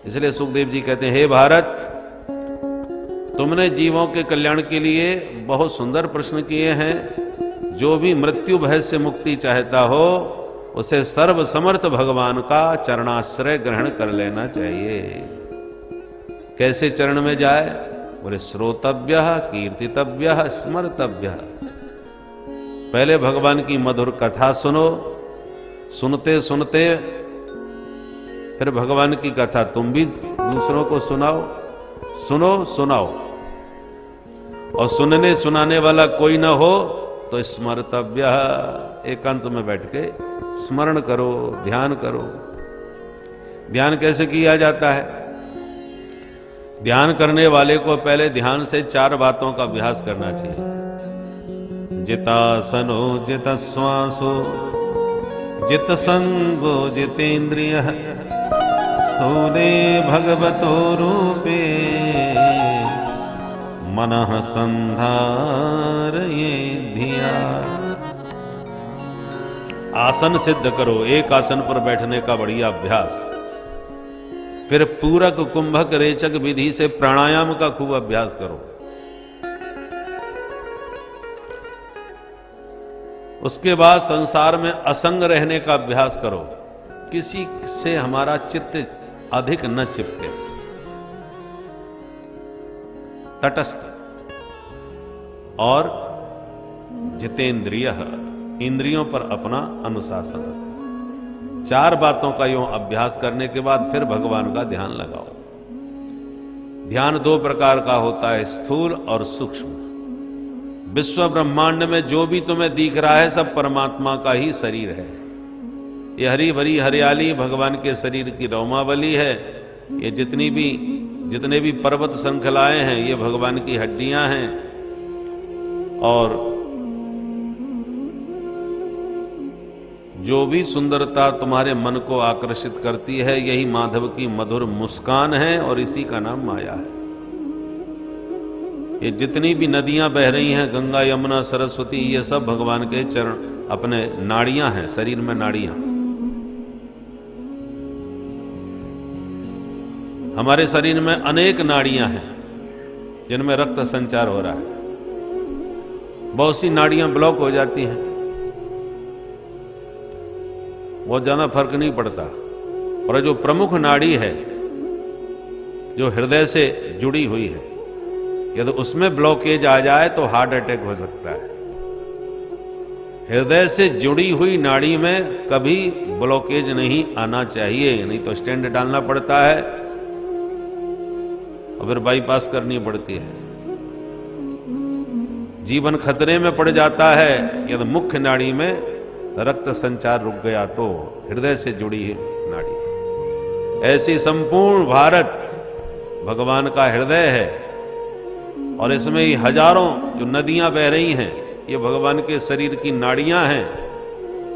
इसलिए सुखदेव जी कहते हैं, हे भारत, तुमने जीवों के कल्याण के लिए बहुत सुंदर प्रश्न किए हैं। जो भी मृत्यु भय से मुक्ति चाहता हो उसे सर्व समर्थ भगवान का चरणाश्रय ग्रहण कर लेना चाहिए। कैसे चरण में जाए? बोले श्रोतव्य, कीर्तितव्य, स्मर्तव्य। पहले भगवान की मधुर कथा सुनो, सुनते सुनते फिर भगवान की कथा तुम भी दूसरों को सुनाओ, सुनो सुनाओ। और सुनने सुनाने वाला कोई ना हो तो स्मर्तव्य, एकांत में बैठ के स्मरण करो, ध्यान करो। ध्यान कैसे किया जाता है? ध्यान करने वाले को पहले ध्यान से 4 बातों का अभ्यास करना चाहिए। जितासनो जित श्वासो जित संगो जितेन्द्रिय स्थूले भगवतो रूपे मनः संधारये धिया। आसन सिद्ध करो, एक आसन पर बैठने का बढ़िया अभ्यास। फिर पूरक कुंभक रेचक विधि से प्राणायाम का खूब अभ्यास करो। उसके बाद संसार में असंग रहने का अभ्यास करो, किसी से हमारा चित्त अधिक न चिपके, तटस्थ। और जितेंद्रिय, इंद्रियों पर अपना अनुशासन। 4 बातों का यूं अभ्यास करने के बाद फिर भगवान का ध्यान लगाओ। ध्यान 2 प्रकार का होता है, स्थूल और सूक्ष्म। विश्व ब्रह्मांड में जो भी तुम्हें दिख रहा है सब परमात्मा का ही शरीर है। ये हरी भरी हरियाली भगवान के शरीर की रोमावली है। ये जितने भी पर्वत श्रृंखलाएं हैं ये भगवान की हड्डियां हैं। और जो भी सुंदरता तुम्हारे मन को आकर्षित करती है यही माधव की मधुर मुस्कान है और इसी का नाम माया है। ये जितनी भी नदियां बह रही हैं, गंगा यमुना सरस्वती, ये सब भगवान के चरण, अपने नाड़ियां हैं, शरीर में नाड़ियां। हमारे शरीर में अनेक नाड़ियां हैं जिनमें रक्त संचार हो रहा है। बहुत सी नाड़ियां ब्लॉक हो जाती हैं, बहुत ज्यादा फर्क नहीं पड़ता। और जो प्रमुख नाड़ी है जो हृदय से जुड़ी हुई है, यदि उसमें ब्लॉकेज आ जाए तो हार्ट अटैक हो सकता है। हृदय से जुड़ी हुई नाड़ी में कभी ब्लॉकेज नहीं आना चाहिए, नहीं तो स्टेंट डालना पड़ता है और फिर बाईपास करनी पड़ती है। जीवन खतरे में पड़ जाता है यदि मुख्य नाड़ी में रक्त संचार रुक गया तो। हृदय से जुड़ी है नाड़ी। ऐसी संपूर्ण भारत भगवान का हृदय है और इसमें ही हजारों जो नदियां बह रही हैं ये भगवान के शरीर की नाड़ियां हैं।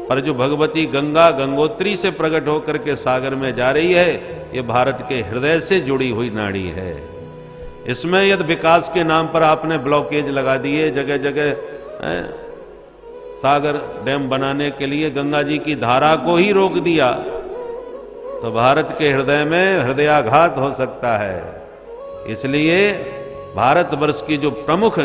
पर जो भगवती गंगा गंगोत्री से प्रकट होकर के सागर में जा रही है ये भारत के हृदय से जुड़ी हुई नाड़ी है। इसमें यदि विकास के नाम पर आपने ब्लॉकेज लगा दिए, जगह जगह सागर डैम बनाने के लिए गंगा जी की धारा को ही रोक दिया तो भारत के हृदय में हृदयाघात हो सकता है। इसलिए भारतवर्ष की जो प्रमुख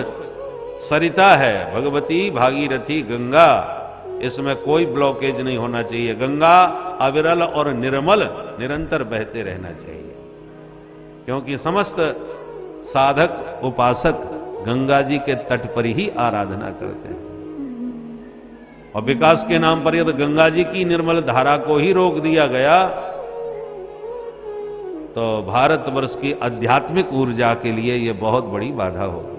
सरिता है भगवती भागीरथी गंगा, इसमें कोई ब्लॉकेज नहीं होना चाहिए। गंगा अविरल और निर्मल निरंतर बहते रहना चाहिए, क्योंकि समस्त साधक उपासक गंगा जी के तट पर ही आराधना करते हैं। और विकास के नाम पर यदि गंगा जी की निर्मल धारा को ही रोक दिया गया तो भारतवर्ष की आध्यात्मिक ऊर्जा के लिए यह बहुत बड़ी बाधा होगी।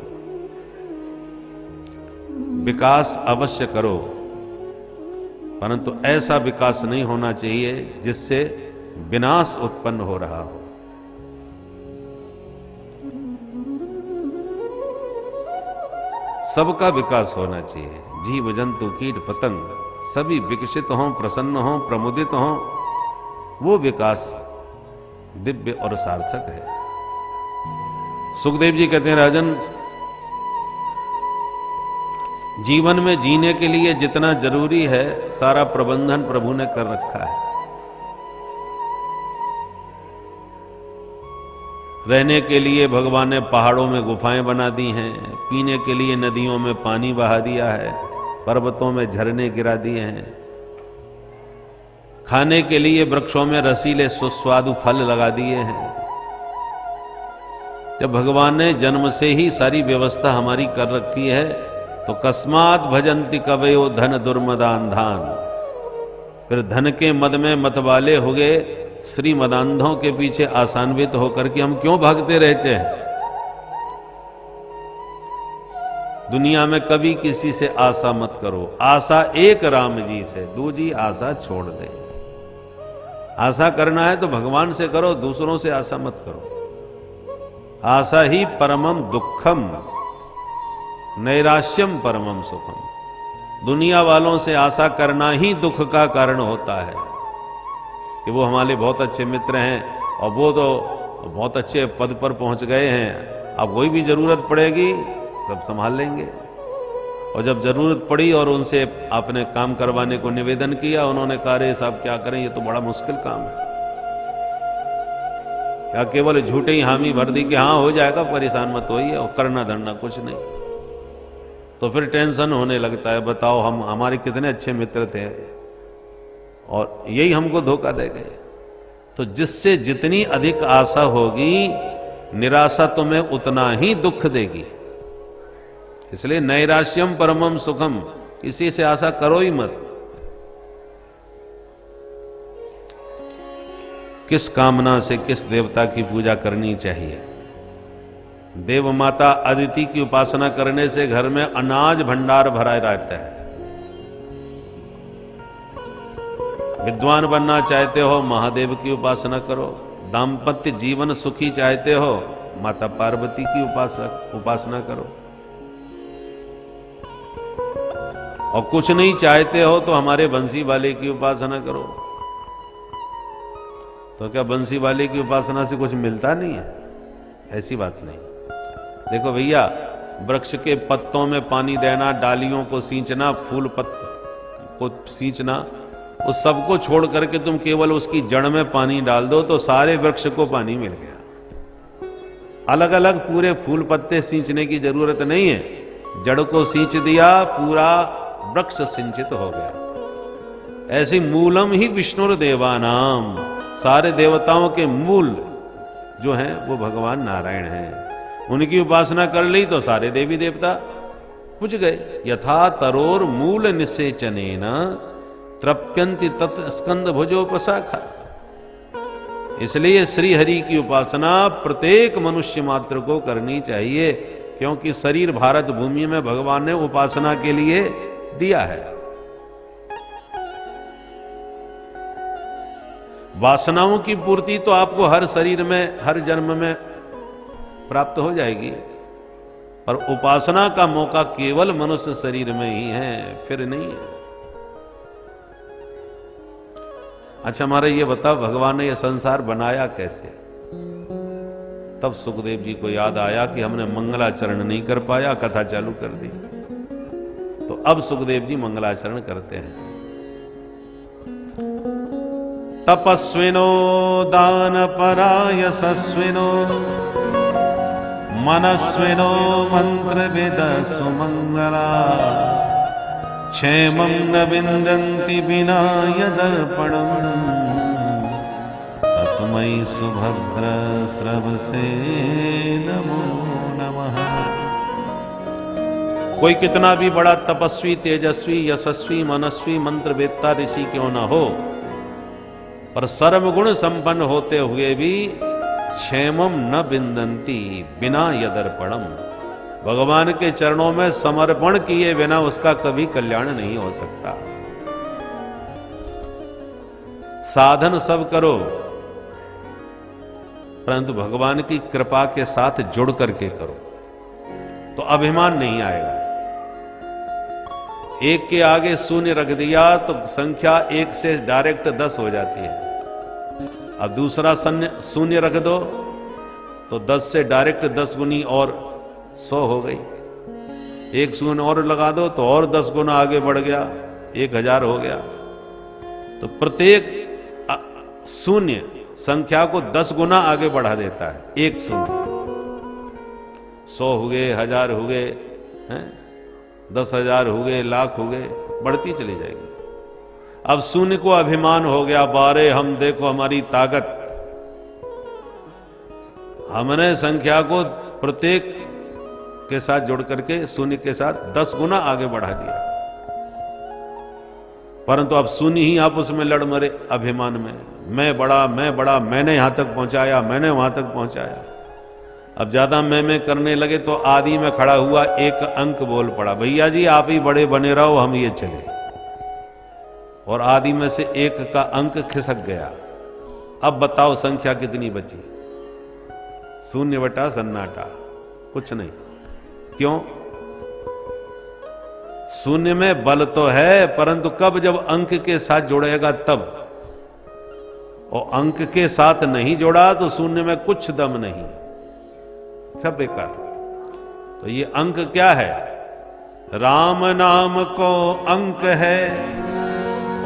विकास अवश्य करो, परंतु ऐसा विकास नहीं होना चाहिए जिससे विनाश उत्पन्न हो रहा हो। सबका विकास होना चाहिए। जीव जंतु कीट पतंग सभी विकसित हों, प्रसन्न हों, प्रमुदित हों, वो विकास दिव्य और सार्थक है। सुखदेव जी कहते हैं, राजन, जीवन में जीने के लिए जितना जरूरी है सारा प्रबंधन प्रभु ने कर रखा है। रहने के लिए भगवान ने पहाड़ों में गुफाएं बना दी हैं, पीने के लिए नदियों में पानी बहा दिया है, पर्वतों में झरने गिरा दिए हैं, खाने के लिए वृक्षों में रसीले सुस्वादु फल लगा दिए हैं। जब भगवान ने जन्म से ही सारी व्यवस्था हमारी कर रखी है तो कस्मात भजंती कवयो धन दुर्मदान धान, फिर धन के मद में मतवाले हो गए श्री मदांधों के पीछे आसान्वित होकर के हम क्यों भागते रहते हैं। दुनिया में कभी किसी से आशा मत करो, आशा एक राम जी से, दूजी आशा छोड़ दे। आशा करना है तो भगवान से करो, दूसरों से आशा मत करो। आशा ही परमम दुखम नैराश्यम परमम सुखम। दुनिया वालों से आशा करना ही दुख का कारण होता है कि वो हमारे बहुत अच्छे मित्र हैं और वो तो बहुत अच्छे पद पर पहुंच गए हैं, अब कोई भी जरूरत पड़ेगी सब संभाल लेंगे। और जब जरूरत पड़ी और उनसे आपने काम करवाने को निवेदन किया, उन्होंने कहा रे साहब क्या करें, ये तो बड़ा मुश्किल काम है। क्या केवल झूठे ही हामी भर दी कि हाँ हो जाएगा, परेशान मत होइए, और करना धरना कुछ नहीं। तो फिर टेंशन होने लगता है, बताओ हम हमारे कितने अच्छे मित्र थे और यही हमको धोखा दे गए। तो जिससे जितनी अधिक आशा होगी, निराशा तुम्हें उतना ही दुख देगी। इसलिए नैराश्यम परमम सुखम, किसी से आशा करो ही मत। किस कामना से किस देवता की पूजा करनी चाहिए? देव माता अदिति की उपासना करने से घर में अनाज भंडार भरा रहता है। विद्वान बनना चाहते हो, महादेव की उपासना करो। दाम्पत्य जीवन सुखी चाहते हो, माता पार्वती की उपासना करो। और कुछ नहीं चाहते हो तो हमारे बंसी वाले की उपासना करो। तो क्या बंसी वाले की उपासना से कुछ मिलता नहीं है? ऐसी बात नहीं। देखो भैया, वृक्ष के पत्तों में पानी देना, डालियों को सींचना, फूल पत्त को सींचना, उस सबको छोड़ करके तुम केवल उसकी जड़ में पानी डाल दो तो सारे वृक्ष को पानी मिल गया। अलग अलग पूरे फूल पत्ते सींचने की जरूरत नहीं है, जड़ को सींच दिया, पूरा वृक्ष सिंचित हो गया। ऐसी मूलम ही विष्णुर देवानाम, सारे देवताओं के मूल जो हैं वो भगवान नारायण हैं। उनकी उपासना कर ली तो सारे देवी देवता पूज गए। यथा तरोर मूल निषेचनेन तृप्यन्ति तत् स्कंद भुजोपशाखा। इसलिए श्री हरि की उपासना प्रत्येक मनुष्य मात्र को करनी चाहिए, क्योंकि शरीर भारत भूमि में भगवान ने उपासना के लिए दिया है। वासनाओं की पूर्ति तो आपको हर शरीर में, हर जन्म में प्राप्त हो जाएगी, पर उपासना का मौका केवल मनुष्य शरीर में ही है, फिर नहीं है। अच्छा हमारे ये बताओ, भगवान ने ये संसार बनाया कैसे? तब सुखदेव जी को याद आया कि हमने मंगलाचरण नहीं कर पाया, कथा चालू कर दी। तो अब सुखदेव जी मंगलाचरण करते हैं। तपस्विनो दान परायसस्विनो मनस्विनो मंत्रविद सुमंगला क्षेमं न विन्दन्ति विना यदर्पणम् तस्मै सुभद्र स्रवसे नमो नमः। कोई कितना भी बड़ा तपस्वी, तेजस्वी, यशस्वी, मनस्वी, मंत्रवेत्ता ऋषि क्यों न हो, पर सर्वगुण संपन्न होते हुए भी क्षेमम न बिंदंती बिना यदर्पणम, भगवान के चरणों में समर्पण किए बिना उसका कभी कल्याण नहीं हो सकता। साधन सब करो, परंतु भगवान की कृपा के साथ जुड़ करके करो, तो अभिमान नहीं आएगा। एक के आगे शून्य रख दिया तो संख्या एक से डायरेक्ट 10 हो जाती है। अब दूसरा शून्य रख दो तो 10 से डायरेक्ट 10 गुनी और 100 हो गई। एक शून्य और लगा दो तो और 10 गुना आगे बढ़ गया, 1000 हो गया। तो प्रत्येक शून्य संख्या को 10 गुना आगे बढ़ा देता है। एक शून्य 100 हुए, 1000 हुए, 10,000 हुए, लाख हुए, बढ़ती चली जाएगी। अब शून्य को अभिमान हो गया, बारे हम देखो हमारी ताकत, हमने संख्या को प्रत्येक के साथ जोड़ करके शून्य के साथ 10 गुना आगे बढ़ा दिया, परंतु अब शून्य ही आपस में लड़ मरे अभिमान में, मैं बड़ा, मैंने यहां तक पहुंचाया, मैंने वहां तक पहुंचाया। अब ज्यादा मैं करने लगे तो आदि में खड़ा हुआ एक अंक बोल पड़ा, भैया जी आप ही बड़े बने रहो, हम ये चले, और आदि में से एक का अंक खिसक गया। अब बताओ संख्या कितनी बची? शून्य बटा सन्नाटा, कुछ नहीं। क्यों? शून्य में बल तो है, परंतु कब? जब अंक के साथ जोड़ेगा तब, और अंक के साथ नहीं जोड़ा तो शून्य में कुछ दम नहीं, सब बेकार। तो ये अंक क्या है? राम नाम को अंक है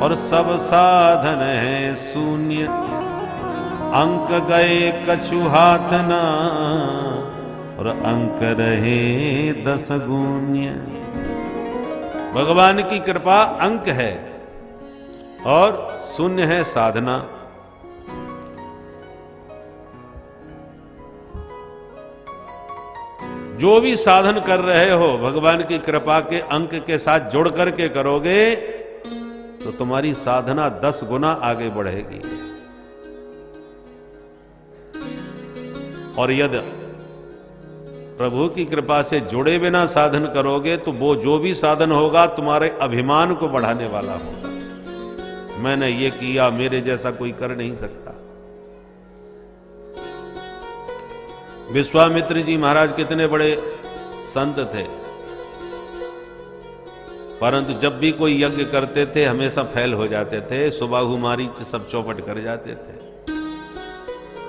और सब साधन है शून्य, अंक गए कछु हाथ ना और अंक रहे 10 गुण्य। भगवान की कृपा अंक है और शून्य है साधना। जो भी साधन कर रहे हो भगवान की कृपा के अंक के साथ जोड़ करके करोगे तो तुम्हारी साधना 10 गुना आगे बढ़ेगी। और यदि प्रभु की कृपा से जुड़े बिना साधन करोगे तो वो जो भी साधन होगा तुम्हारे अभिमान को बढ़ाने वाला होगा। मैंने ये किया, मेरे जैसा कोई कर नहीं सकता। विश्वामित्र जी महाराज कितने बड़े संत थे, परंतु जब भी कोई यज्ञ करते थे हमेशा फेल हो जाते थे, सुबाहु मारीच सब चौपट कर जाते थे,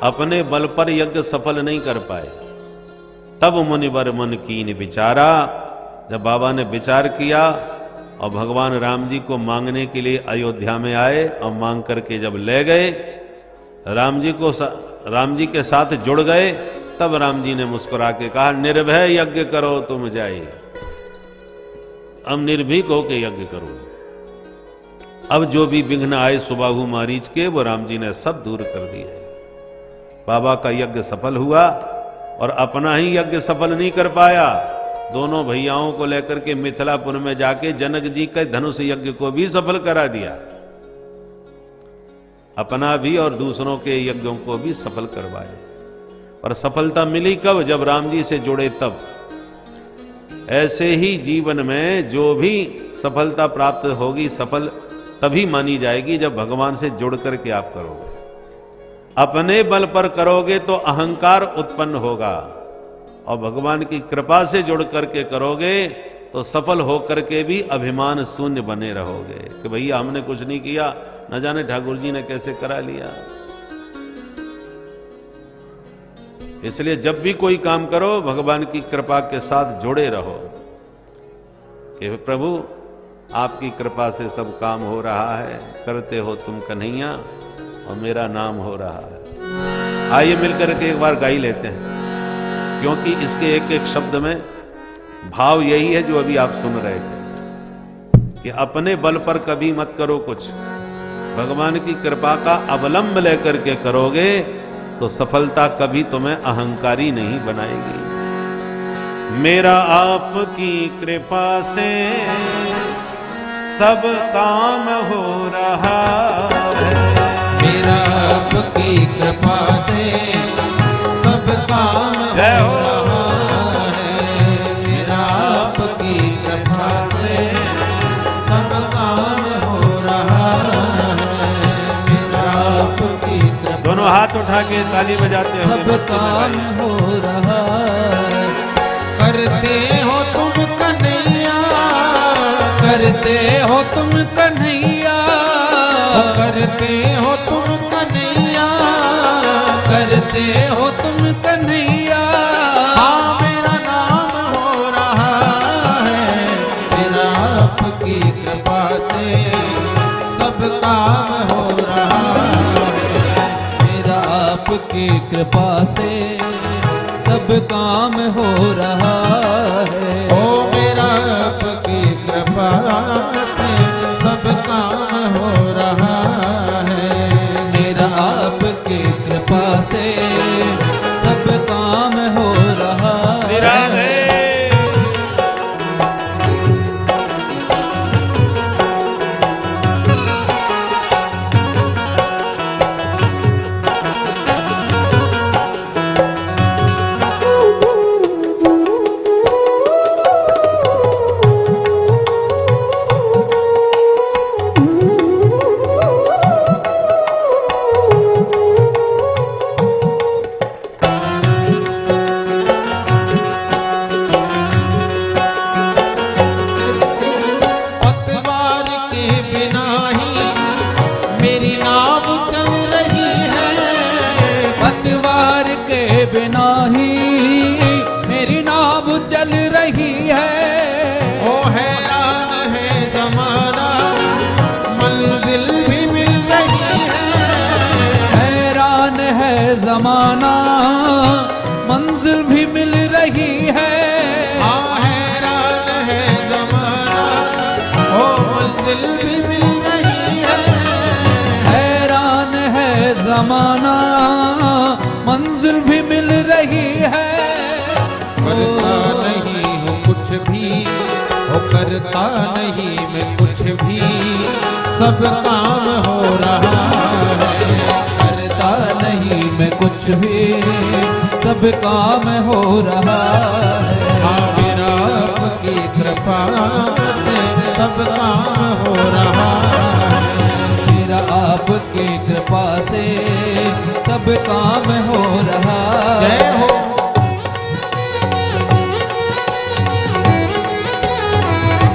अपने बल पर यज्ञ सफल नहीं कर पाए। तब मुनिवर मन कीन विचारा, जब बाबा ने विचार किया और भगवान राम जी को मांगने के लिए अयोध्या में आए और मांग करके जब ले गए, राम जी के साथ जुड़ गए, तब राम जी ने मुस्कुरा के कहा, निर्भय यज्ञ करो तुम जाइए। अब निर्भीक होके यज्ञ करो। अब जो भी विघ्न आए सुबाहु मारीच के, वो राम जी ने सब दूर कर दिए। बाबा का यज्ञ सफल हुआ और अपना ही यज्ञ सफल नहीं कर पाया, दोनों भैयाओं को लेकर के मिथिलापुर में जाके जनक जी के धनुष यज्ञ को भी सफल करा दिया, अपना भी और दूसरों के यज्ञों को भी सफल करवाए। और सफलता मिली कब? जब राम जी से जुड़े तब। ऐसे ही जीवन में जो भी सफलता प्राप्त होगी, सफल तभी मानी जाएगी जब भगवान से जुड़ करके आप करोगे। अपने बल पर करोगे तो अहंकार उत्पन्न होगा, और भगवान की कृपा से जुड़ करके करोगे तो सफल होकर के भी अभिमान शून्य बने रहोगे कि भैया हमने कुछ नहीं किया, न जाने ठाकुर जी ने कैसे करा लिया। इसलिए जब भी कोई काम करो भगवान की कृपा के साथ जुड़े रहो कि प्रभु आपकी कृपा से सब काम हो रहा है, करते हो तुम कन्हैया और मेरा नाम हो रहा है। आइए मिलकर के एक बार गा ही लेते हैं, क्योंकि इसके एक एक शब्द में भाव यही है जो अभी आप सुन रहे थे कि अपने बल पर कभी मत करो कुछ, भगवान की कृपा का अवलंब लेकर के करोगे तो सफलता कभी तुम्हें अहंकारी नहीं बनाएगी। मेरा आपकी कृपा से सब काम हो रहा है, मेरा आपकी कृपा से सब काम हो रहा है, मेरा आपकी कृपा से सब काम हो रहा है, मेरा आपकी कृपा दोनों हाथ उठा के ताली बजाते हुए सब काम हो रहा है। करते हो तुम कन्हैया, करते हो तुम कन्हैया, करते हो तुम कन्हैया, करते हो तुम कन्हैया, हाँ मेरा नाम हो रहा है, मेरा आपकी कृपा से सब काम हो रहा है, मेरा आपकी कृपा से सब काम हो रहा है। ओ मेरा आपकी कृपा से सब काम हो रहा है। मेरा आपकी कृपा से सब काम हो रहा है। पतवार के बिना ही मेरी नाव चल रही है। पतवार के बिना ही मेरी नाव चल रही है। ओ हैरान है जमाना मंजिल भी मिल रही है। हैरान है जमाना मंजिल भी मिल रही है। हाँ हैरान है जमाना ओ मंजिल भी मिल रही है। हैरान है जमाना मंजिल भी मिल रही है। करता नहीं हूँ कुछ भी, हो करता नहीं मैं कुछ भी, सब काम हो रहा है। करता नहीं मैं कुछ भी सब काम हो रहा है। हाँ मेरा आपकी कृपा से सब काम हो रहा है। मेरा आपकी कृपा से सब काम हो रहा है। जय हो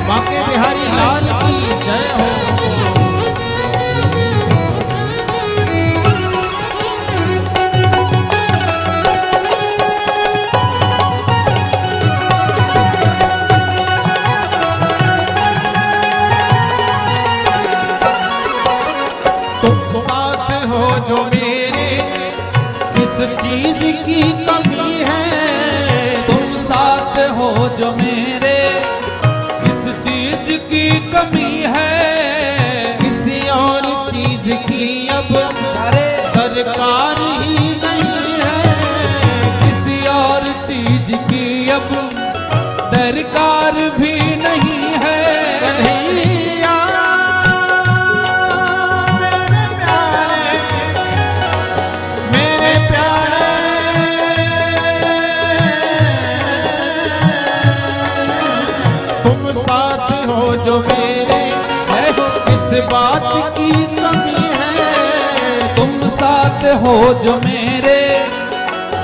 बांके बिहारी लाल की जय हो। तुम साथ हो जो मेरे, किस चीज की कमी है। तुम साथ हो जो मेरे किस चीज की कमी है। किसी और चीज की अब अरे दरकार ही नहीं है। किसी और चीज की अब दरकार भी नहीं है। कन्हैया मेरे प्यारे तुम साथ हो जो मेरे, किस बात की कमी है। तुम साथ हो जो मेरे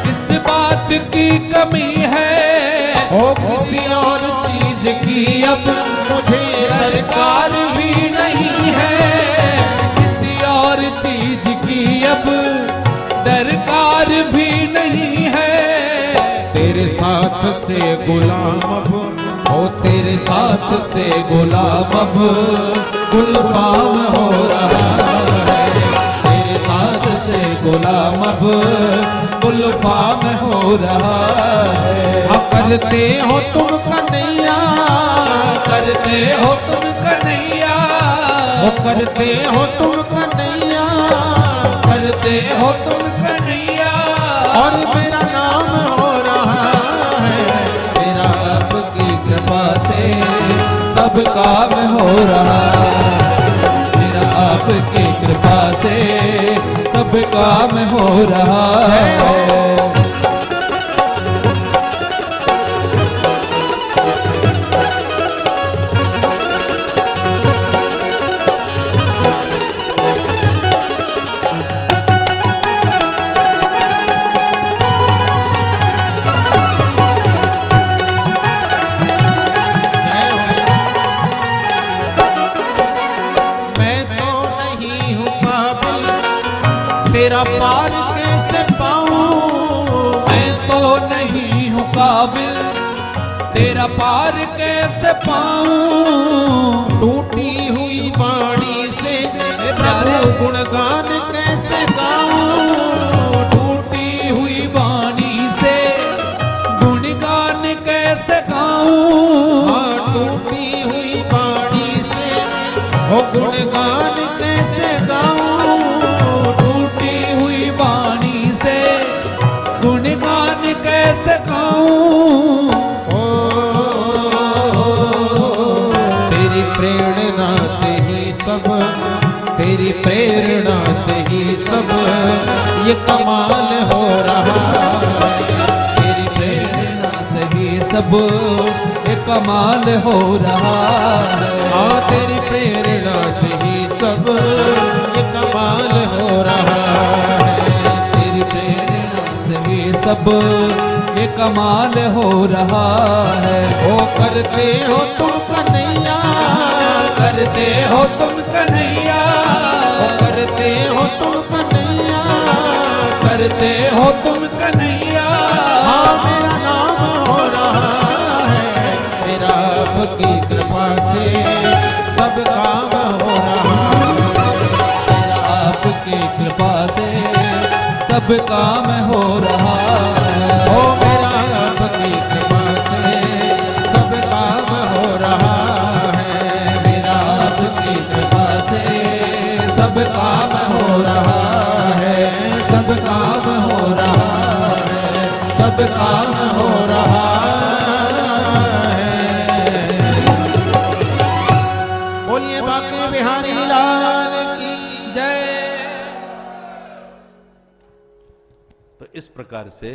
किस बात की कमी है। हो किसी और चीज की अब मुझे दरकार भी नहीं है। किसी और चीज की अब दरकार भी नहीं है। तेरे साथ से गुलाम अब, हो तेरे साथ से गुलाम अब गुलफाम हो रहा है। तेरे साथ से गुलाम अब गुलफाम हो रहा है। हाँ करते हो तुम कन्हैया, करते हो तुम कन्हैया। हो करते हो तुम कन्हैया, करते हो तुम कन्हैया। और मेरा नाम हो रहा है। मेरा आपकी कृपा से सब काम हो रहा है। मेरा आपकी कृपा से सब काम हो रहा है। तेरा पार कैसे पाऊं। मैं तो नहीं हूँ काबिल तेरा पार कैसे पाऊं। टूटी हुई वाणी से प्रभु गुणगान कैसे गाऊं। कैसे कहूँ। ओ तेरी प्रेरणा से ही सब, तेरी प्रेरणा से ही सब ये कमाल हो रहा है। तेरी प्रेरणा से ही सब ये कमाल हो रहा है। हाँ तेरी प्रेरणा से ही सब ये कमाल हो रहा है। तेरी प्रेरणा से ही सब ये कमाल हो रहा है। ओ करते हो तुम कन्हैया, करते हो तुम कन्हैया, ओ करते हो तुम कन्हैया, करते हो तुम कन्हैया। हाँ मेरा नाम हो रहा है। मेरा आपकी कृपा से सब काम हो रहा है। मेरा आपकी कृपा से सब काम हो रहा है। ओ मेरा आपकी कृपा से सब काम हो रहा है। मेरा आपकी कृपा से सब काम हो रहा है। सब काम हो रहा है, सब काम हो रहा है। बोलिए बांके बिहारी लाल की जय। तो इस प्रकार से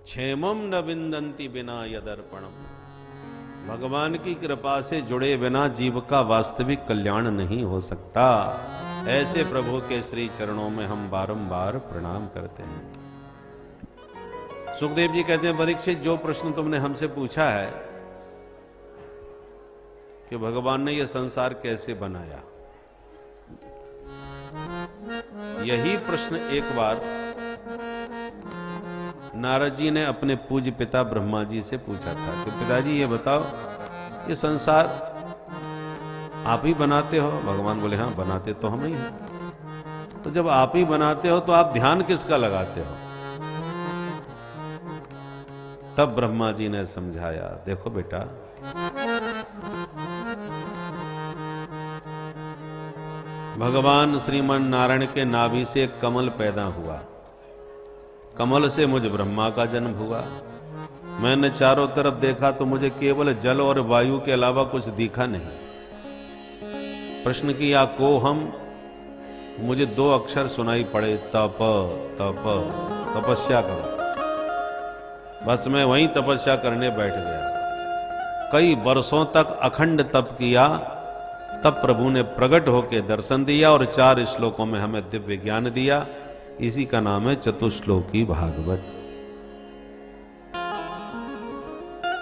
क्षेमम न विंदंती बिना यदर्पणम, भगवान की कृपा से जुड़े बिना जीव का वास्तविक कल्याण नहीं हो सकता। ऐसे प्रभु के श्री चरणों में हम बारंबार प्रणाम करते हैं। सुखदेव जी कहते हैं, परीक्षित जो प्रश्न तुमने हमसे पूछा है कि भगवान ने यह संसार कैसे बनाया, यही प्रश्न एक बार नारद जी ने अपने पूज्य पिता ब्रह्मा जी से पूछा था कि पिताजी ये बताओ, ये संसार आप ही बनाते हो? भगवान बोले हाँ बनाते तो हम ही हैं। तो जब आप ही बनाते हो तो आप ध्यान किसका लगाते हो? तब ब्रह्मा जी ने समझाया, देखो बेटा, भगवान श्रीमन नारायण के नाभि से एक कमल पैदा हुआ, कमल से मुझे ब्रह्मा का जन्म हुआ। मैंने चारों तरफ देखा तो मुझे केवल जल और वायु के अलावा कुछ दिखा नहीं। प्रश्न किया को हम, मुझे दो अक्षर सुनाई पड़े, तप तप, तपस्या करो। बस मैं वहीं तपस्या करने बैठ गया। कई वर्षों तक अखंड तप किया, तब प्रभु ने प्रकट होकर दर्शन दिया और 4 श्लोकों में हमें दिव्य ज्ञान दिया। इसी का नाम है चतुश्लोकी भागवत।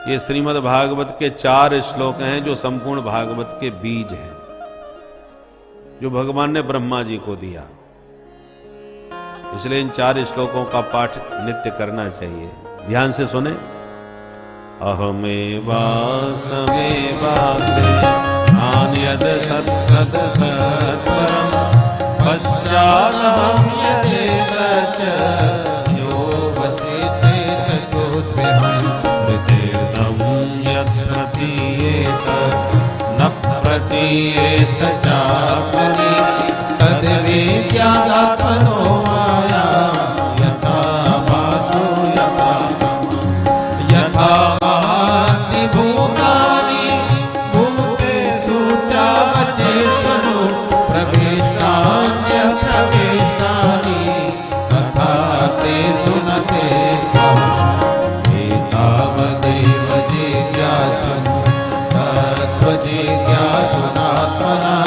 ये श्रीमद् भागवत के 4 श्लोक हैं जो संपूर्ण भागवत के बीज हैं, जो भगवान ने ब्रह्मा जी को दिया। इसलिए इन 4 श्लोकों का पाठ नित्य करना चाहिए। ध्यान से सुने। अहमेवासमेवाग्रे नान्यद सत्सद सत्परम् पश्चादहं यदेव च यो वसेसेत सोऽस्म्यहम् मृतेर्दं यत् प्रतीयेत न प्रतीयेत चापरि तद्वेद्यात्मनो माया यथा वासो यथा यथा महानि भूतानि भूतेषु च वचेषु प्रविष्टान्य प्रविष्टानि तथा तेषु न तेषु एतावदेव जिज्ञासुः तत्त्वजिज्ञासुनात्मना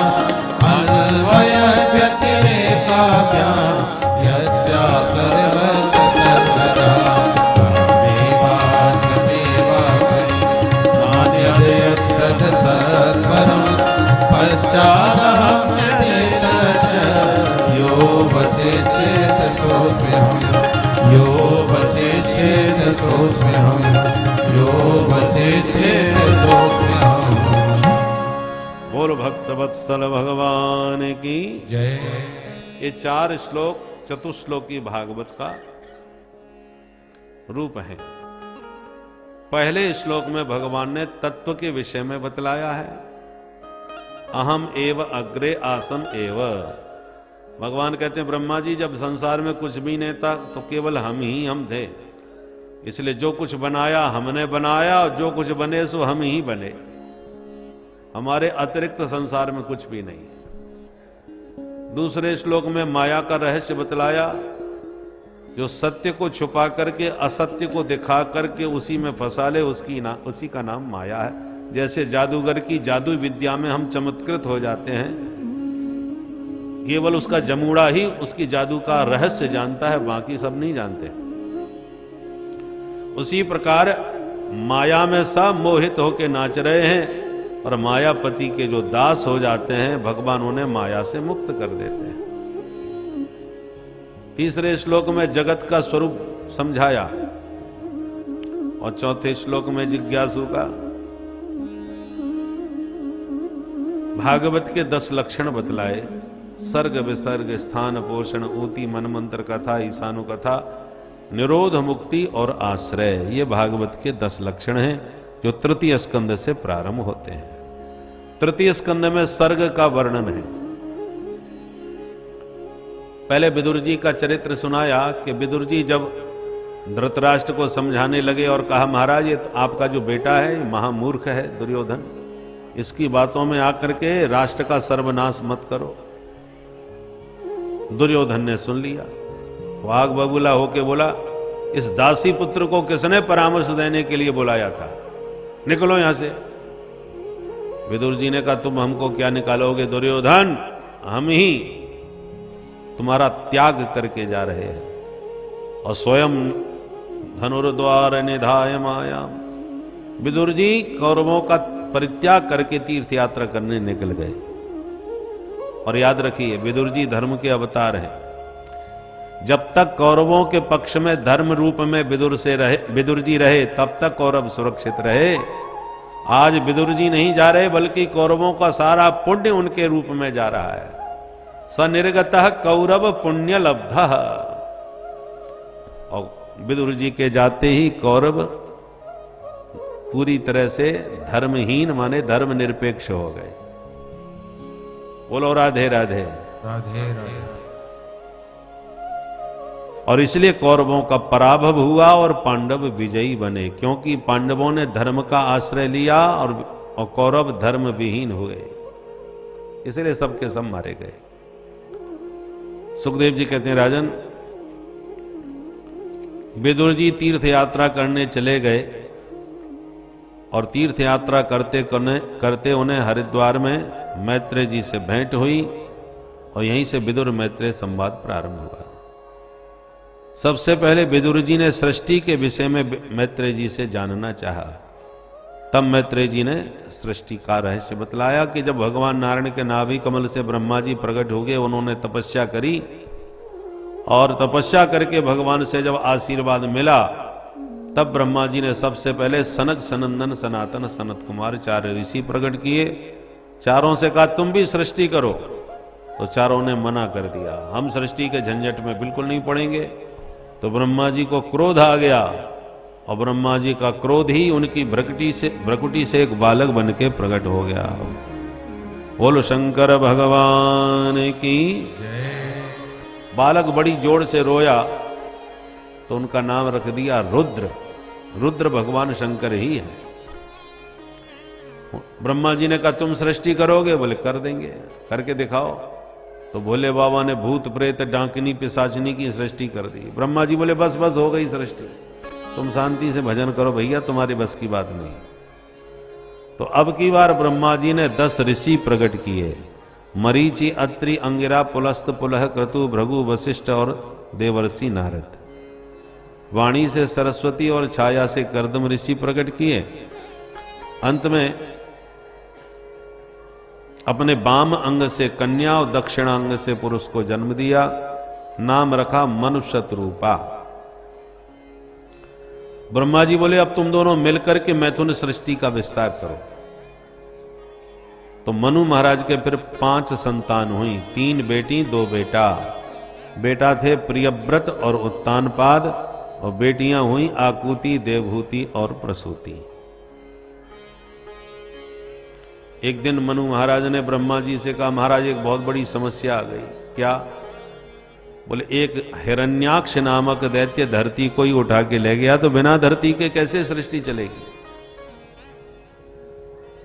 अन्वय व्यतिरेकाभ्यां यस्या सर्वत्र सर्वदा नान्यदेव सत्परं पश्चादहं यदेत यो वसेष्येत सोऽस्म्यहम् यो वसेष्येत सोऽस्म्यहम् यो वसेष्येत सोऽस्म्यहम्। बोल भक्त वत्सल भगवान की जय। ये 4 श्लोक चतुश्लोकी भागवत का रूप है। पहले श्लोक में भगवान ने तत्व के विषय में बतलाया है। अहम एव अग्रे आसम एव। भगवान कहते हैं ब्रह्मा जी जब संसार में कुछ भी नहीं था तो केवल हम ही हम थे, इसलिए जो कुछ बनाया हमने बनाया, और जो कुछ बने सो हम ही बने। हमारे अतिरिक्त संसार में कुछ भी नहीं। दूसरे श्लोक में माया का रहस्य बतलाया, जो सत्य को छुपा करके असत्य को दिखा करके उसी में फंसा ले, उसी का नाम माया है। जैसे जादूगर की जादू विद्या में हम चमत्कृत हो जाते हैं, केवल उसका जमूड़ा ही उसकी जादू का रहस्य जानता है, बाकी सब नहीं जानते। उसी प्रकार माया में सब मोहित होकर नाच रहे हैं, और मायापति के जो दास हो जाते हैं भगवान उन्हें माया से मुक्त कर देते हैं। तीसरे श्लोक में जगत का स्वरूप समझाया, और चौथे श्लोक में जिज्ञासु का भागवत के 10 लक्षण बतलाए। सर्ग विसर्ग स्थान पोषण ऊति मनमंत्र कथा ईशानु कथा निरोध मुक्ति और आश्रय, ये भागवत के 10 लक्षण हैं जो तृतीय स्कंद से प्रारंभ होते हैं। तृतीय स्कंद में सर्ग का वर्णन है। पहले विदुर जी का चरित्र सुनाया कि विदुर जी जब धृतराष्ट्र को समझाने लगे और कहा महाराज ये आपका जो बेटा है महामूर्ख है दुर्योधन, इसकी बातों में आकर के राष्ट्र का सर्वनाश मत करो। दुर्योधन ने सुन लिया, वो आग बबूला होके बोला, इस दासी पुत्र को किसने परामर्श देने के लिए बुलाया था, निकलो यहां से। विदुर जी ने कहा तुम हमको क्या निकालोगे दुर्योधन, हम ही तुम्हारा त्याग करके जा रहे हैं। और स्वयं धनुर्द्वार निधाय माया, विदुर जी कौरवों का परित्याग करके तीर्थ यात्रा करने निकल गए। और याद रखिए विदुर जी धर्म के अवतार हैं। जब तक कौरवों के पक्ष में धर्म रूप में विदुर जी रहे तब तक कौरव सुरक्षित रहे। आज विदुर जी नहीं जा रहे, बल्कि कौरवों का सारा पुण्य उनके रूप में जा रहा है। सनिर्गतः कौरव पुण्य लब्धः, और विदुर जी के जाते ही कौरव पूरी तरह से धर्महीन माने धर्म निरपेक्ष हो गए। बोलो राधे राधे राधे राधे। और इसलिए कौरवों का पराभव हुआ और पांडव विजयी बने, क्योंकि पांडवों ने धर्म का आश्रय लिया और कौरव धर्म विहीन हुए, इसलिए सबके सब मारे गए। सुखदेव जी कहते हैं राजन, विदुर जी तीर्थ यात्रा करने चले गए और तीर्थ यात्रा करते उन्हें हरिद्वार में मैत्रेय जी से भेंट हुई और यहीं से विदुर मैत्रेय संवाद प्रारंभ हुआ। सबसे पहले विदुर जी ने सृष्टि के विषय में मैत्रेय जी से जानना चाहा। तब मैत्रेय जी ने सृष्टि का रहस्य बतलाया कि जब भगवान नारायण के नाभि कमल से ब्रह्मा जी प्रकट हो गए, उन्होंने तपस्या करी और तपस्या करके भगवान से जब आशीर्वाद मिला, तब ब्रह्मा जी ने सबसे पहले सनक सनंदन सनातन सनत कुमार 4 ऋषि प्रकट किए। चारों से कहा तुम भी सृष्टि करो, तो चारों ने मना कर दिया, हम सृष्टि के झंझट में बिल्कुल नहीं पड़ेंगे। तो ब्रह्मा जी को क्रोध आ गया और ब्रह्मा जी का क्रोध ही उनकी भ्रकुटी से एक बालक बन के प्रकट हो गया। बोलो शंकर भगवान की। बालक बड़ी जोर से रोया तो उनका नाम रख दिया रुद्र। रुद्र भगवान शंकर ही है। ब्रह्मा जी ने कहा तुम सृष्टि करोगे? बोले कर देंगे, करके दिखाओ। तो भोले बाबा ने भूत प्रेत डांकनी पिशाचनी की सृष्टि कर दी। ब्रह्मा जी बोले बस बस हो गई सृष्टि, तुम शांति से भजन करो भैया, तुम्हारी बस की बात नहीं। तो अब की बार ब्रह्मा जी ने 10 ऋषि प्रकट किए, मरीचि अत्रि अंगिरा पुलस्त पुलह क्रतु भृगु वशिष्ठ और देवर्षि नारद। वाणी से सरस्वती और छाया से कर्दम ऋषि प्रकट किए। अंत में अपने बाम अंग से कन्या और दक्षिणांग से पुरुष को जन्म दिया, नाम रखा मनुष्यरूपा। ब्रह्मा जी बोले अब तुम दोनों मिलकर के मैथुन सृष्टि का विस्तार करो। तो मनु महाराज के फिर 5 संतान हुई, 3 बेटी 2 बेटा। बेटा थे प्रियव्रत और उत्तानपाद और बेटियां हुई आकुति, देवहूति और प्रसूति। एक दिन मनु महाराज ने ब्रह्मा जी से कहा महाराज एक बहुत बड़ी समस्या आ गई। क्या? बोले एक हिरण्याक्ष नामक दैत्य धरती को ही उठा के ले गया, तो बिना धरती के कैसे सृष्टि चलेगी।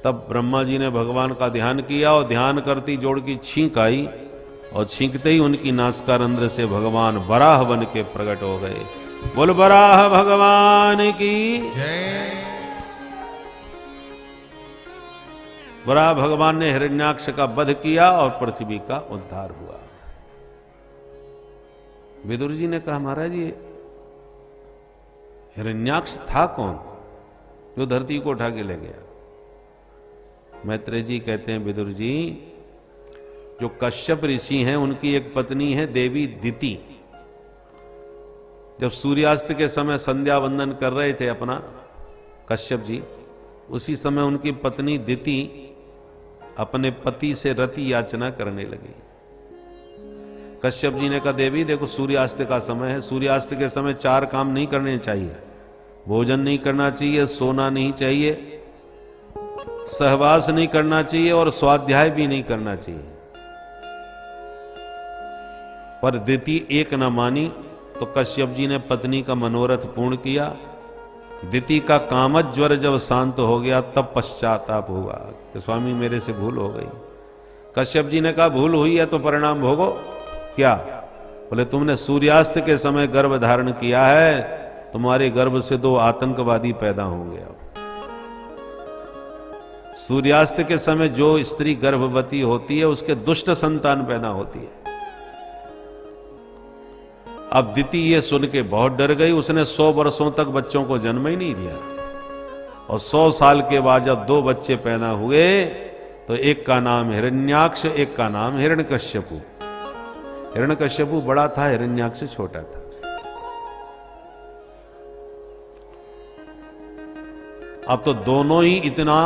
तब ब्रह्मा जी ने भगवान का ध्यान किया और ध्यान करती जोड़ की छींक आई और छींकते ही उनकी नासिकारंध्र से भगवान वराह बन के प्रकट हो गए। बोल वराह भगवान की जय। वराह भगवान ने हिरण्याक्ष का वध किया और पृथ्वी का उद्धार हुआ। विदुर जी ने कहा, महाराज ये हिरण्याक्ष था कौन जो धरती को उठा के ले गया। मैत्रेय जी कहते हैं, विदुर जी जो कश्यप ऋषि हैं उनकी एक पत्नी है देवी दिति। जब सूर्यास्त के समय संध्या वंदन कर रहे थे अपना कश्यप जी, उसी समय उनकी पत्नी दिति अपने पति से रति याचना करने लगी। कश्यप जी ने कहा, देवी देखो सूर्यास्त का समय है, सूर्यास्त के समय 4 काम नहीं करने चाहिए। भोजन नहीं करना चाहिए, सोना नहीं चाहिए, सहवास नहीं करना चाहिए और स्वाध्याय भी नहीं करना चाहिए। पर दिति एक न मानी, तो कश्यप जी ने पत्नी का मनोरथ पूर्ण किया। दिति का कामज ज्वर जब शांत हो गया तब पश्चाताप हुआ कि स्वामी मेरे से भूल हो गई। कश्यप जी ने कहा, भूल हुई है तो परिणाम भोगो। क्या? बोले तुमने सूर्यास्त के समय गर्भ धारण किया है, तुम्हारे गर्भ से 2 आतंकवादी पैदा होंगे। सूर्यास्त के समय जो स्त्री गर्भवती होती है उसके दुष्ट संतान पैदा होती है। अब दिति ये सुन के बहुत डर गई, उसने 100 वर्षों तक बच्चों को जन्म ही नहीं दिया। और 100 साल के बाद जब 2 बच्चे पैदा हुए तो एक का नाम हिरण्याक्ष, एक का नाम हिरण्यकश्यपु। हिरण्यकश्यपु बड़ा था, हिरण्याक्ष छोटा था। अब तो दोनों ही इतना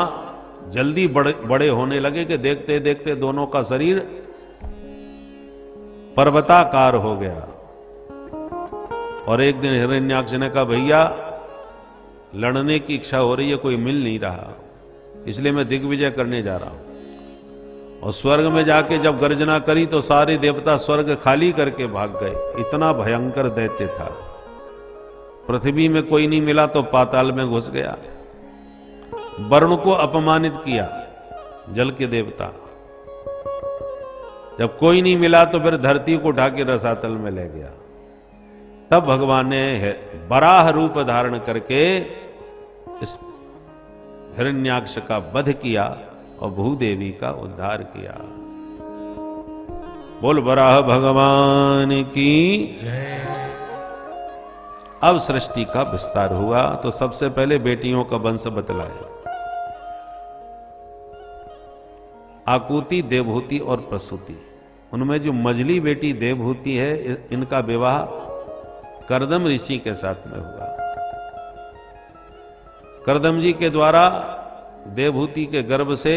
जल्दी बड़े होने लगे कि देखते देखते दोनों का शरीर पर्वताकार हो गया। और एक दिन हिरण्याक्ष ने कहा, भैया लड़ने की इच्छा हो रही है, कोई मिल नहीं रहा, इसलिए मैं दिग्विजय करने जा रहा हूं। और स्वर्ग में जाके जब गर्जना करी तो सारे देवता स्वर्ग खाली करके भाग गए। इतना भयंकर दैत्य था। पृथ्वी में कोई नहीं मिला तो पाताल में घुस गया। वरुण को अपमानित किया, जल के देवता। जब कोई नहीं मिला तो फिर धरती को उठा के रसातल में ले गया। तब भगवान ने वराह रूप धारण करके इस हिरण्याक्ष का वध किया और भूदेवी का उद्धार किया। बोल वराह भगवान की जय। अब सृष्टि का विस्तार हुआ तो सबसे पहले बेटियों का वंश बतलाया। आकुति, देवहूति और प्रसूति। उनमें जो मझली बेटी देवहूति है, इनका विवाह कर्दम ऋषि के साथ में हुआ। कर्दम जी के द्वारा देवहूति के गर्भ से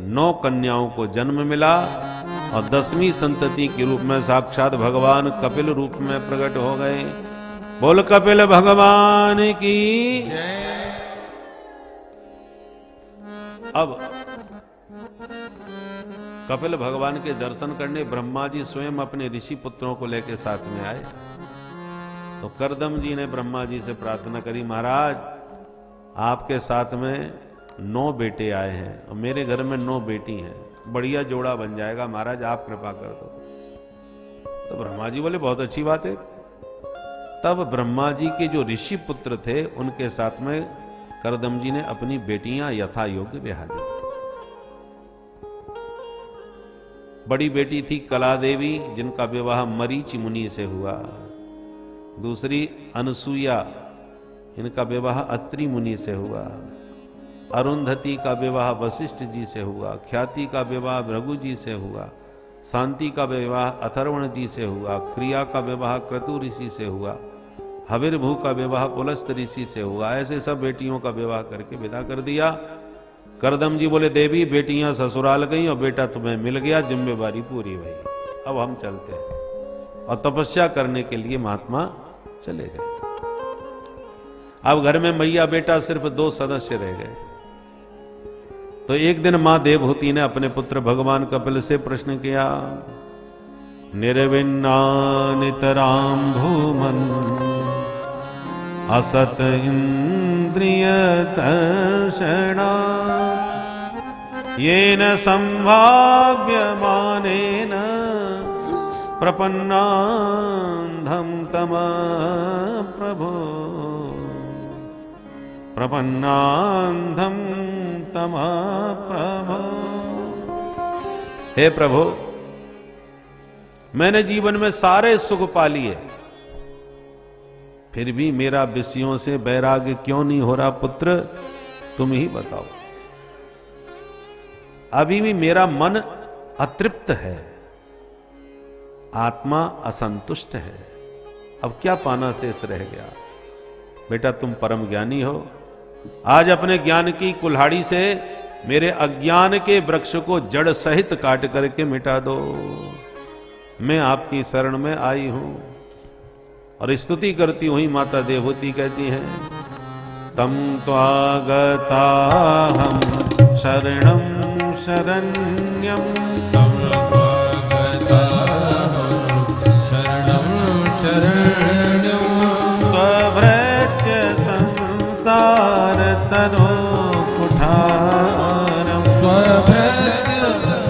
9 कन्याओं को जन्म मिला और 10वीं संतति के रूप में साक्षात भगवान कपिल रूप में प्रकट हो गए। बोल कपिल भगवान की जय। अब कपिल भगवान के दर्शन करने ब्रह्मा जी स्वयं अपने ऋषि पुत्रों को लेकर साथ में आए। तो कर्दम जी ने ब्रह्मा जी से प्रार्थना करी, महाराज आपके साथ में 9 बेटे आए हैं और मेरे घर में 9 बेटी हैं, बढ़िया जोड़ा बन जाएगा, महाराज आप कृपा कर दो। तो ब्रह्मा जी बोले बहुत अच्छी बात है। तब ब्रह्मा जी के जो ऋषि पुत्र थे उनके साथ में कर्दम जी ने अपनी बेटियां यथा योग्य ब्याह दी। बड़ी बेटी थी कला देवी, जिनका विवाह मरीच मुनि से हुआ। दूसरी अनसुईया, इनका विवाह अत्रि मुनि से हुआ। अरुंधति का विवाह वशिष्ठ जी से हुआ। ख्याति का विवाह भृगु जी से हुआ। शांति का विवाह अथर्वण जी से हुआ। क्रिया का विवाह क्रतु ऋषि से हुआ। हविर्भू का विवाह पुलस्त ऋषि से हुआ। ऐसे सब बेटियों का विवाह करके विदा कर दिया। कर्दम जी बोले, देवी बेटियां ससुराल गई और बेटा तुम्हें मिल गया, जिम्मेवारी पूरी हुई, अब हम चलते हैं। और तपस्या करने के लिए महात्मा चले गए। अब घर में मैया बेटा सिर्फ 2 सदस्य रह गए। तो एक दिन मां देवहूति ने अपने पुत्र भगवान कपिल से प्रश्न किया, निर्विन्नानितरां भूमन् असत इन्द्रियतर्षणात् येन संभाव्यमानेन प्रपन्नान्धं तमः प्रभो प्रपन्नान्धं तमः प्रभो। हे प्रभु, मैंने जीवन में सारे सुख पा लिए, फिर भी मेरा विषयों से वैराग्य क्यों नहीं हो रहा पुत्र, तुम ही बताओ। अभी भी मेरा मन अतृप्त है, आत्मा असंतुष्ट है, अब क्या पाना शेष रह गया। बेटा तुम परम ज्ञानी हो, आज अपने ज्ञान की कुल्हाड़ी से मेरे अज्ञान के वृक्ष को जड़ सहित काट करके मिटा दो। मैं आपकी शरण में आई हूं। और स्तुति करती हुई माता देवहूति कहती हैं, तम त्वागताहं शरणं शरण्यं तम त्वागताहं शरणं शरण्यं स्वभृत्य संसार तरो कुठारं स्वभृत्य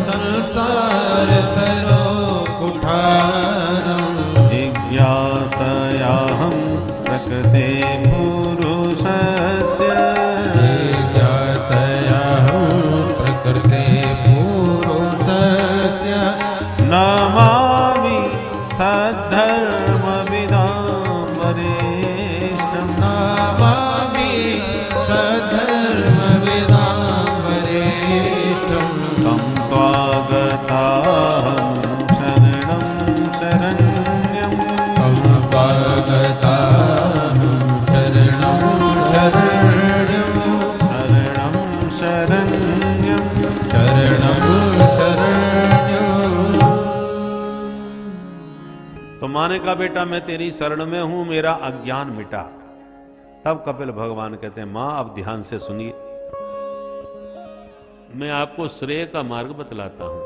संसार तरो कुठारं जिज्ञासयाहं प्रकृते पुरुषस्य जिज्ञासयाहं प्रकृते पुरुषस्य नमामि सद्धर्मविदां वरिष्ठं नमामि सद्धर्मविदां वरिष्ठं तं त्वागताहं शरणं शरण्यं तं त्वागताहं शरणं शरण्यं शरणं शरण्यं शरणं शरण्यं। तो माने का बेटा मैं तेरी शरण में हूं, मेरा अज्ञान मिटा। तब कपिल भगवान कहते हैं, मां अब ध्यान से सुनिए, मैं आपको श्रेय का मार्ग बतलाता हूं।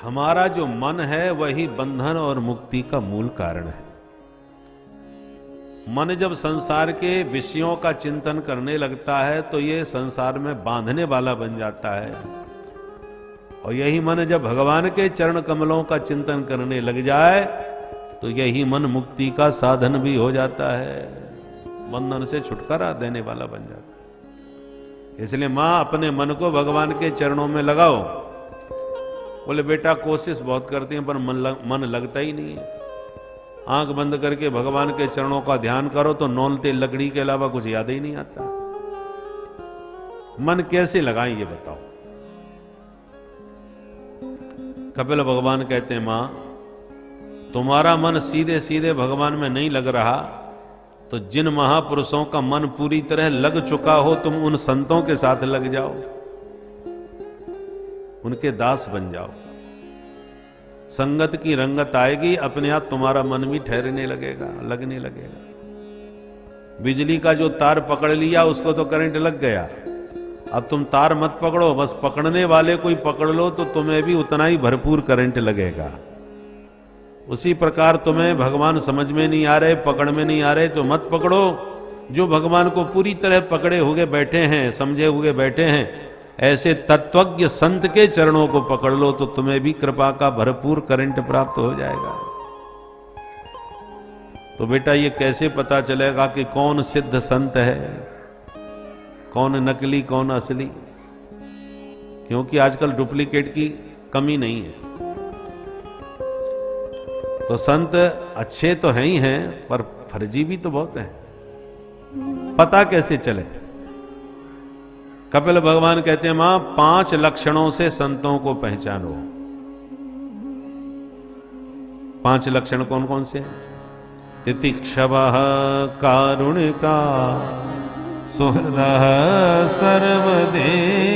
हमारा जो मन है वही बंधन और मुक्ति का मूल कारण है। मन जब संसार के विषयों का चिंतन करने लगता है तो ये संसार में बांधने वाला बन जाता है, और यही मन जब भगवान के चरण कमलों का चिंतन करने लग जाए तो यही मन मुक्ति का साधन भी हो जाता है, बंधन से छुटकारा देने वाला बन जाता है। इसलिए मां अपने मन को भगवान के चरणों में लगाओ। बोले बेटा कोशिश बहुत करती हैं पर मन लगता ही नहीं है। आंख बंद करके भगवान के चरणों का ध्यान करो तो नौल तेल लकड़ी के अलावा कुछ याद ही नहीं आता। मन कैसे लगाएं ये बताओ। कपिल भगवान कहते हैं, मां तुम्हारा मन सीधे सीधे भगवान में नहीं लग रहा तो जिन महापुरुषों का मन पूरी तरह लग चुका हो तुम उन संतों के साथ लग जाओ, उनके दास बन जाओ। संगत की रंगत आएगी, अपने आप तुम्हारा मन भी ठहरने लगेगा, लगने लगेगा। बिजली का जो तार पकड़ लिया उसको तो करंट लग गया, अब तुम तार मत पकड़ो, बस पकड़ने वाले कोई पकड़ लो तो तुम्हें भी उतना ही भरपूर करंट लगेगा। उसी प्रकार तुम्हें भगवान समझ में नहीं आ रहे, पकड़ में नहीं आ रहे तो मत पकड़ो। जो भगवान को पूरी तरह पकड़े हुए बैठे हैं, समझे हुए बैठे हैं, ऐसे तत्वज्ञ संत के चरणों को पकड़ लो तो तुम्हें भी कृपा का भरपूर करंट प्राप्त हो जाएगा। तो बेटा ये कैसे पता चलेगा कि कौन सिद्ध संत है, कौन नकली कौन असली? क्योंकि आजकल डुप्लीकेट की कमी नहीं है। तो संत अच्छे तो हैं ही हैं पर फर्जी भी तो बहुत हैं। पता कैसे चले? कपिल भगवान कहते हैं, मां 5 लक्षणों से संतों को पहचानो। 5 लक्षण कौन कौन से हैं? तितिक्षवः कारुणिका सुहृदः सर्वदेहिनां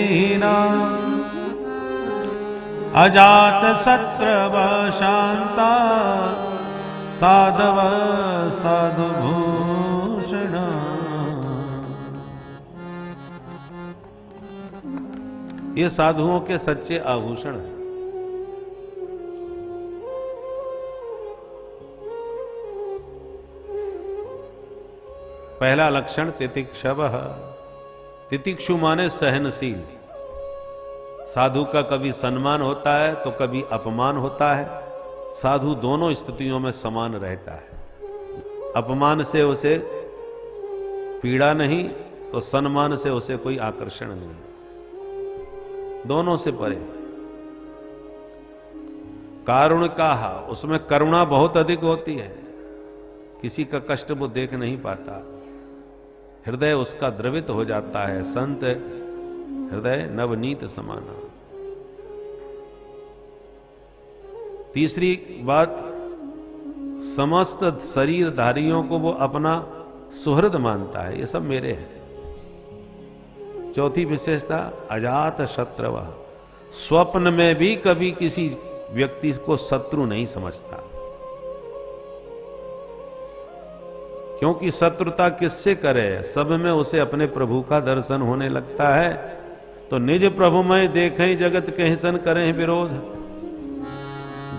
अजात शत्रवः शांता साधवः साधुभूषणा। ये साधुओं के सच्चे आभूषण हैं। पहला लक्षण तितिक्षवः। तितिक्षु माने सहनशील। साधु का कभी सम्मान होता है तो कभी अपमान होता है। साधु दोनों स्थितियों में समान रहता है। अपमान से उसे पीड़ा नहीं तो सम्मान से उसे कोई आकर्षण नहीं, दोनों से परे। कारुणिकाः, उसमें करुणा बहुत अधिक होती है। किसी का कष्ट वो देख नहीं पाता, हृदय उसका द्रवित हो जाता है। संत हृदय नवनीत समाना। तीसरी बात, समस्त शरीरधारियों को वो अपना सुहृद मानता है, ये सब मेरे हैं। चौथी विशेषता, अजात शत्रु। स्वप्न में भी कभी किसी व्यक्ति को शत्रु नहीं समझता, क्योंकि शत्रुता किससे करे, सब में उसे अपने प्रभु का दर्शन होने लगता है। तो निज प्रभु में देखें जगत के सन करें विरोध।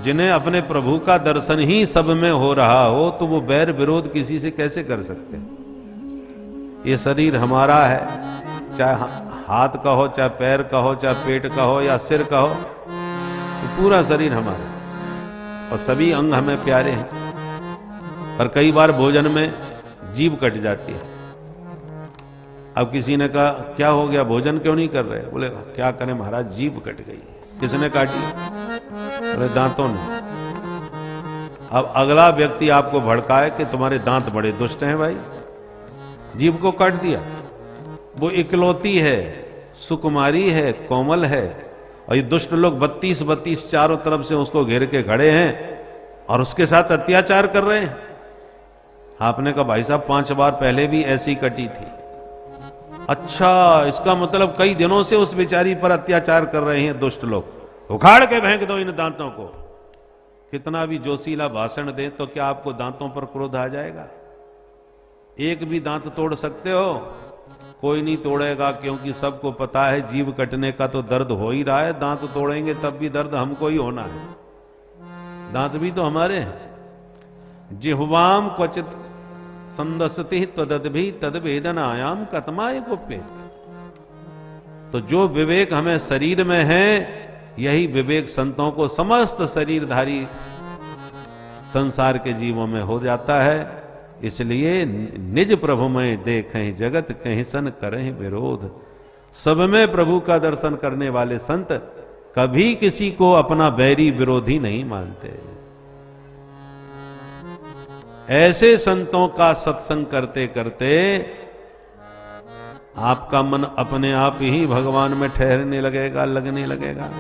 जिन्हें अपने प्रभु का दर्शन ही सब में हो रहा हो तो वो बैर विरोध किसी से कैसे कर सकते हैं। ये शरीर हमारा है, चाहे हाथ का हो, चाहे पैर का हो, चाहे पेट का हो या सिर का हो, तो पूरा शरीर हमारा और सभी अंग हमें प्यारे हैं। पर कई बार भोजन में जीभ कट जाती है। अब किसी ने कहा क्या हो गया, भोजन क्यों नहीं कर रहे? बोले क्या करें महाराज, जीभ कट गई। किसने काटी? बोले दांतों ने। अब अगला व्यक्ति आपको भड़काए कि तुम्हारे दांत बड़े दुष्ट हैं भाई, जीभ को काट दिया। वो इकलौती है, सुकुमारी है, कोमल है, और ये दुष्ट लोग 32 चारों तरफ से उसको घेर के खड़े हैं और उसके साथ अत्याचार कर रहे हैं। आपने कहा भाई साहब 5 बार पहले भी ऐसी कटी थी। अच्छा, इसका मतलब कई दिनों से उस बेचारी पर अत्याचार कर रहे हैं दुष्ट लोग। उखाड़ के फेंक दो इन दांतों को। कितना भी जोशीला भाषण दे तो क्या आपको दांतों पर क्रोध आ जाएगा? एक भी दांत तोड़ सकते हो? कोई नहीं तोड़ेगा, क्योंकि सबको पता है जीभ कटने का तो दर्द हो ही रहा है, दांत तोड़ेंगे तब भी दर्द हमको ही होना है। दांत भी तो हमारे हैं। जिह्वाम क्वचित संदसति तदद्भि तद्वेदनायाम कतमाय कुप्येत। तो जो विवेक हमें शरीर में है, यही विवेक संतों को समस्त शरीरधारी संसार के जीवों में हो जाता है। इसलिए निज प्रभु में देखें जगत कहीं सन करें विरोध। सब में प्रभु का दर्शन करने वाले संत कभी किसी को अपना बैरी विरोधी नहीं मानते। ऐसे संतों का सत्संग करते करते आपका मन अपने आप ही भगवान में ठहरने लगेगा, लगने लगेगा।